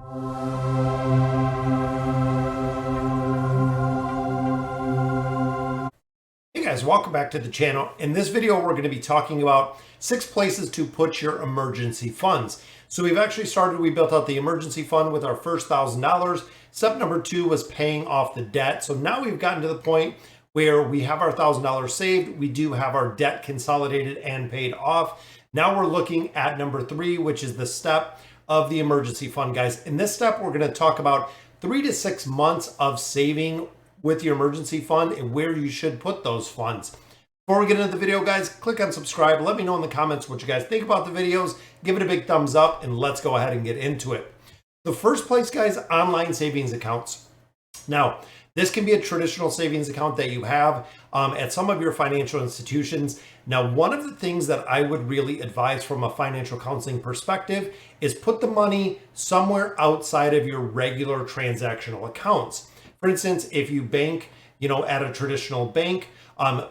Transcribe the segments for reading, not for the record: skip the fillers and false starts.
Hey guys, welcome back to the channel. In this video, we're going to be talking about 6 places to put your emergency funds. So we built out the emergency fund with our first $1,000. Step number 2 was paying off the debt. So now we've gotten to the point where we have our $1,000 saved. We do have our debt consolidated and paid off. Now we're looking at number 3, which is the step of the emergency fund, guys. In this step, we're going to talk about 3 to 6 months of saving with your emergency fund and where you should put those funds. Before we get into the video, guys, click on subscribe. Let me know in the comments what you guys think about the videos. Give it a big thumbs up and let's go ahead and get into it. The first place, guys, online savings accounts. Now, this can be a traditional savings account that you have at some of your financial institutions. Now, one of the things that I would really advise from a financial counseling perspective is put the money somewhere outside of your regular transactional accounts. For instance, if you bank, at a traditional bank,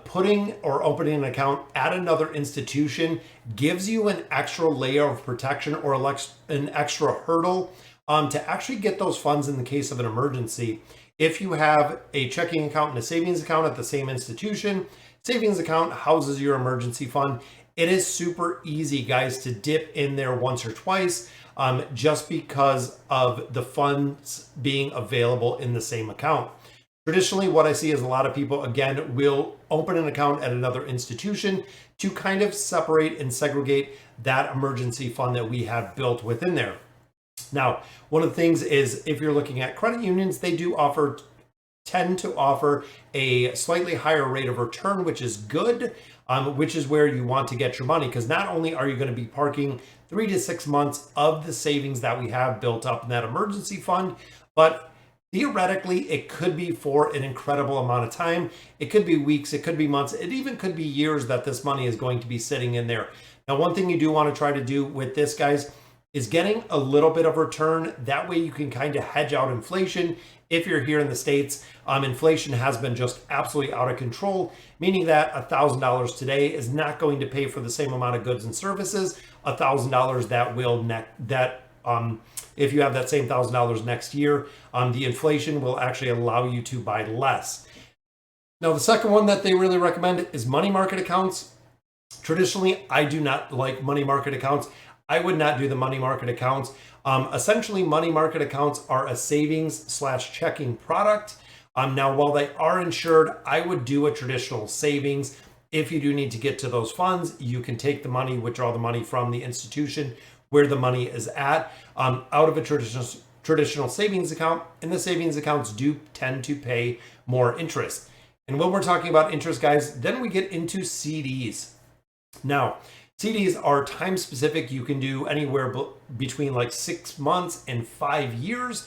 putting or opening an account at another institution gives you an extra layer of protection or an extra hurdle to actually get those funds in the case of an emergency. If you have a checking account and a savings account at the same institution, savings account houses your emergency fund. It is super easy, guys, to dip in there once or twice just because of the funds being available in the same account. Traditionally, what I see is a lot of people, again, will open an account at another institution to kind of separate and segregate that emergency fund that we have built within there. Now, one of the things is if you're looking at credit unions, they do tend to offer a slightly higher rate of return, which is good, which is where you want to get your money, because not only are you going to be parking 3 to 6 months of the savings that we have built up in that emergency fund, but theoretically, it could be for an incredible amount of time. It could be weeks, it could be months, it even could be years that this money is going to be sitting in there. Now, one thing you do want to try to do with this, guys, is getting a little bit of return. That way you can kind of hedge out inflation. If you're here in the States, inflation has been just absolutely out of control, meaning that $1,000 today is not going to pay for the same amount of goods and services. $1,000 that will if you have that same $1,000 next year, the inflation will actually allow you to buy less. Now, the second one that they really recommend is money market accounts. Traditionally, I do not like money market accounts. I would not do the money market accounts. Essentially, money market accounts are a savings/checking product. Now, while they are insured, I would do a traditional savings. If you do need to get to those funds, you can take the money, withdraw the money from the institution where the money is at, out of a traditional savings account, and the savings accounts do tend to pay more interest. And when we're talking about interest, guys, then we get into CDs. Now, CDs are time specific. You can do anywhere between like 6 months and 5 years.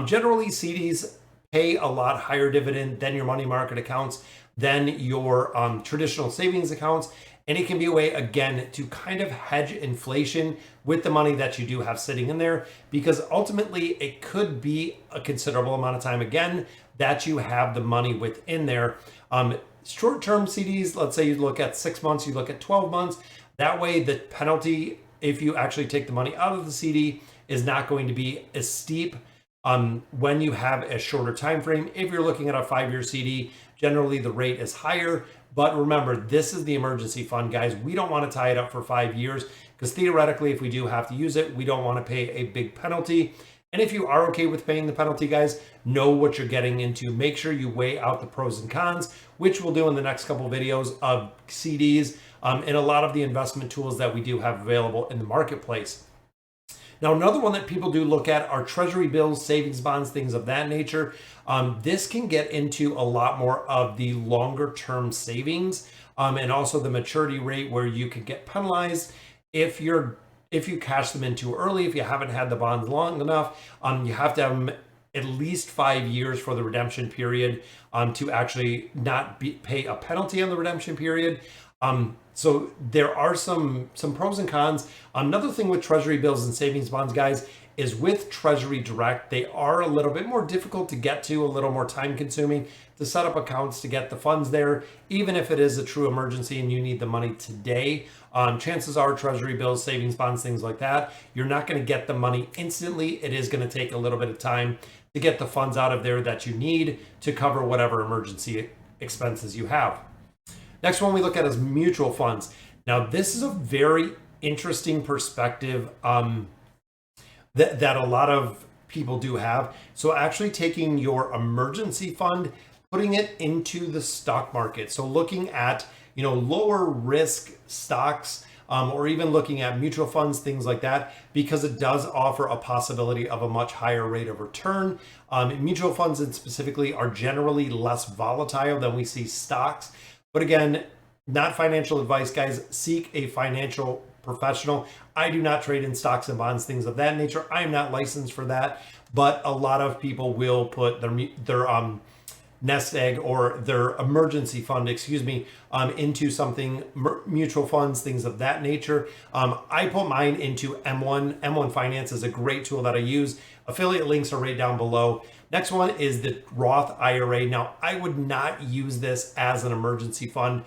Generally, CDs pay a lot higher dividend than your money market accounts, than your traditional savings accounts. And it can be a way, again, to kind of hedge inflation with the money that you do have sitting in there, because ultimately it could be a considerable amount of time, again, that you have the money within there. Short-term CDs, let's say you look at 6 months, you look at 12 months. That way the penalty, if you actually take the money out of the CD, is not going to be as steep when you have a shorter time frame. If you're looking at a 5-year CD, generally the rate is higher. But remember, this is the emergency fund, guys. We don't want to tie it up for 5 years because theoretically, if we do have to use it, we don't want to pay a big penalty. And if you are okay with paying the penalty, guys, know what you're getting into. Make sure you weigh out the pros and cons, which we'll do in the next couple of videos of CDs and a lot of the investment tools that we do have available in the marketplace. Now, another one that people do look at are Treasury bills, savings bonds, things of that nature. This can get into a lot more of the longer term savings and also the maturity rate, where you could get penalized if you cash them in too early. If you haven't had the bonds long enough, you have to have them at least 5 years for the redemption period to actually not pay a penalty on the redemption period. So there are some pros and cons. Another thing with Treasury bills and savings bonds, guys, is with Treasury Direct. They are a little bit more difficult to get to, a little more time consuming to set up accounts to get the funds there. Even if it is a true emergency and you need the money today, chances are Treasury bills, savings bonds, things like that, you're not going to get the money instantly. It is going to take a little bit of time to get the funds out of there that you need to cover whatever emergency expenses you have. Next one we look at is mutual funds. Now, this is a very interesting perspective that a lot of people do have. So actually taking your emergency fund, putting it into the stock market. So looking at, lower risk stocks, or even looking at mutual funds, things like that, because it does offer a possibility of a much higher rate of return. Mutual funds and specifically are generally less volatile than we see stocks. But again, not financial advice, guys. Seek a financial professional. I do not trade in stocks and bonds, things of that nature. I am not licensed for that, but a lot of people will put their nest egg or their emergency fund, into something, mutual funds, things of that nature. I put mine into M1. M1 Finance is a great tool that I use. Affiliate links are right down below. Next one is the Roth IRA. Now, I would not use this as an emergency fund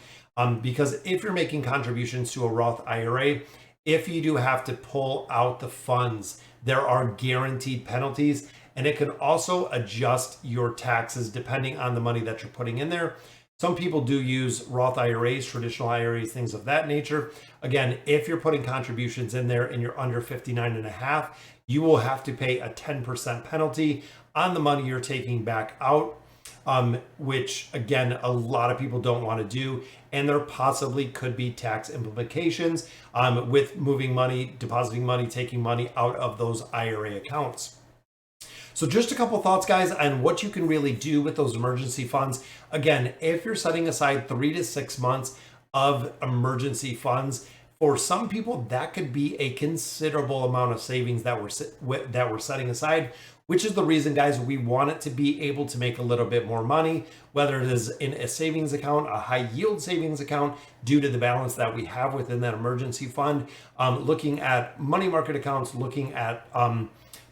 because if you're making contributions to a Roth IRA, if you do have to pull out the funds, there are guaranteed penalties, and it can also adjust your taxes depending on the money that you're putting in there. Some people do use Roth IRAs, traditional IRAs, things of that nature. Again, if you're putting contributions in there and you're under 59 and a half, you will have to pay a 10% penalty on the money you're taking back out, which again, a lot of people don't want to do. And there possibly could be tax implications with moving money, depositing money, taking money out of those IRA accounts. So just a couple thoughts, guys, on what you can really do with those emergency funds. Again, if you're setting aside 3 to 6 months of emergency funds, for some people, that could be a considerable amount of savings that we're setting aside, which is the reason, guys, we want it to be able to make a little bit more money, whether it is in a savings account, a high yield savings account, due to the balance that we have within that emergency fund, looking at money market accounts, looking at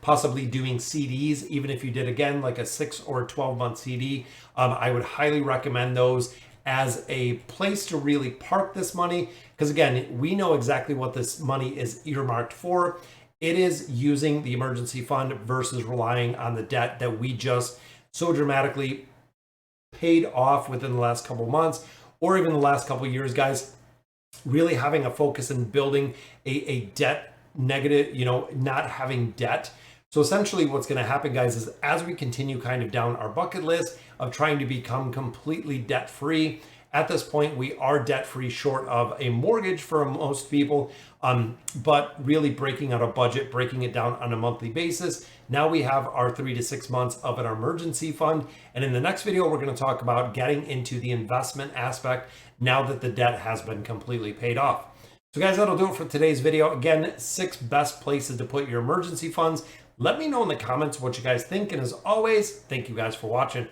possibly doing CDs, even if you did, again, like a 6 or 12-month CD. I would highly recommend those as a place to really park this money, because again, we know exactly what this money is earmarked for. It is using the emergency fund versus relying on the debt that we just so dramatically paid off within the last couple months, or even the last couple years, guys. Really having a focus in building a debt negative, not having debt. So essentially what's going to happen, guys, is as we continue kind of down our bucket list of trying to become completely debt free, at this point we are debt free short of a mortgage for most people, but really breaking out a budget, breaking it down on a monthly basis. Now we have our 3 to 6 months of an emergency fund. And in the next video, we're going to talk about getting into the investment aspect now that the debt has been completely paid off. So guys, that'll do it for today's video. Again, 6 best places to put your emergency funds. Let me know in the comments what you guys think. And as always, thank you guys for watching.